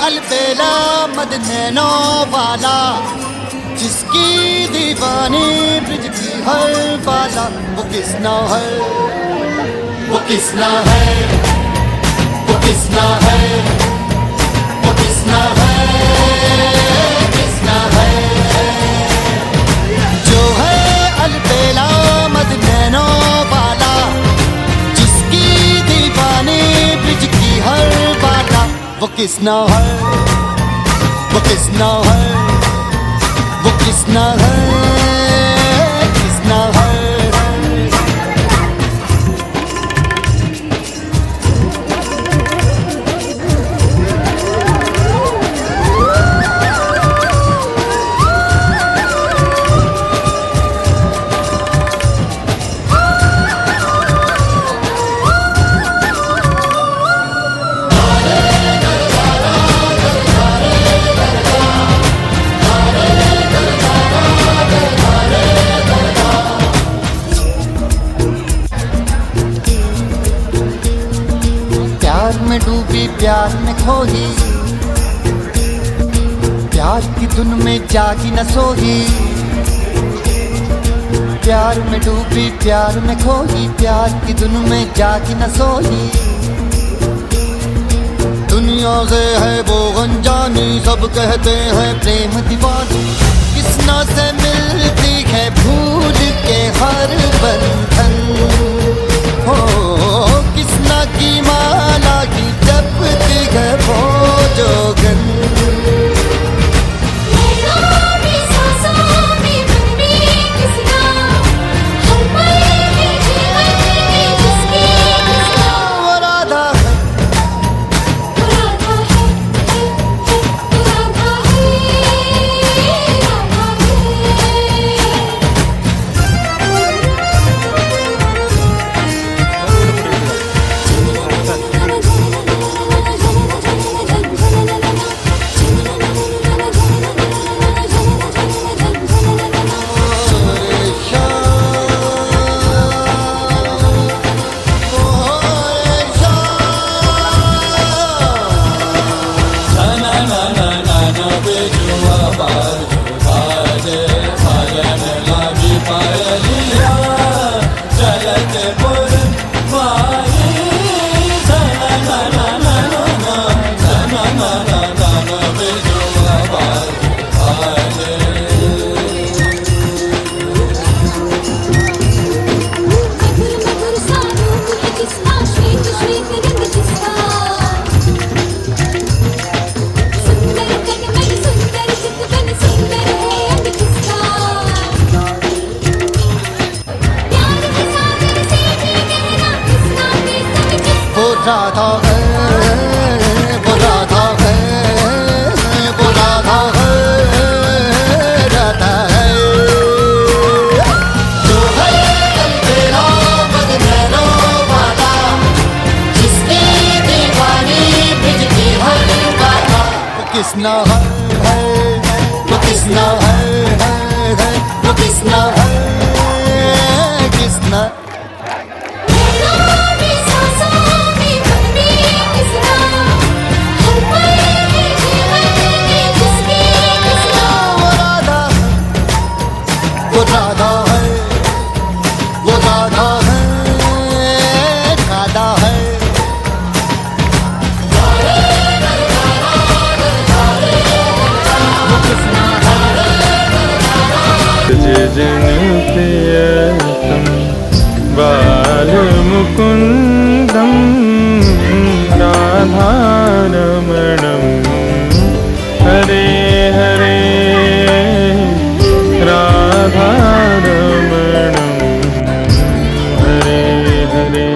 अलबेला मद नैनो वाला, जिसकी दीवानी ब्रिज की हर बाला, वो किसना है, वो किसना है, वो किसना है, वो किसना है, किसना है। जो है अलबेला मद नैनो वाला, जिसकी दीवानी ब्रिज की हर बाला, वो किसना है, वो किसना है, वो किसना है, किसना है। प्यार में डूबी प्यार में खोही, प्यार की धुन में जागी न सोही। प्यार में डूबी प्यार में खोही, प्यार की धुन में जागी न सोही। दुनिया से है वो अनजानी, सब कहते हैं प्रेम दीवानी। किसना से मिलती है भूल के हर बंधन, हो किसना की माला की जपती है वो जोगन। राधा है, वो राधा है, वो राधा है, राधा है। जो है अलबेला मद नैनो वाला, जिसकी दीवानी ब्रिज की हर बाला, वो किसना है, वो किसना है, वो किसना है, किसना। वो राधा है, वो राधा है, राधा है। जन प्रियतम बाल मुकुंदम राधारमणम हरे हरे राधारमणम हरे हरे।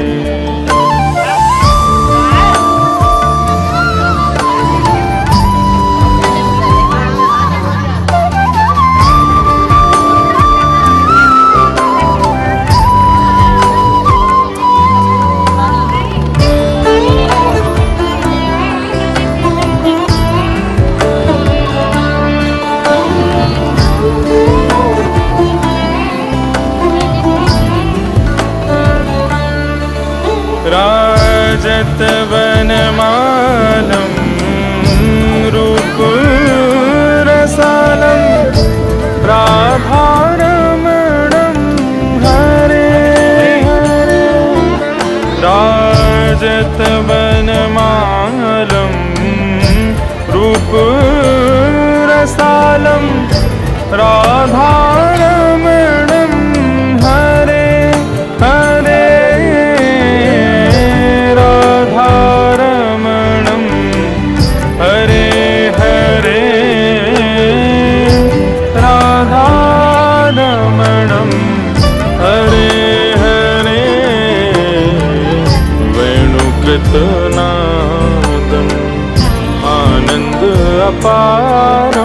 राधारमणं हरे हरे राधारमणं हरे हरे राधारमणं हरे हरे वेणुकृतनादम् आनन्द अपार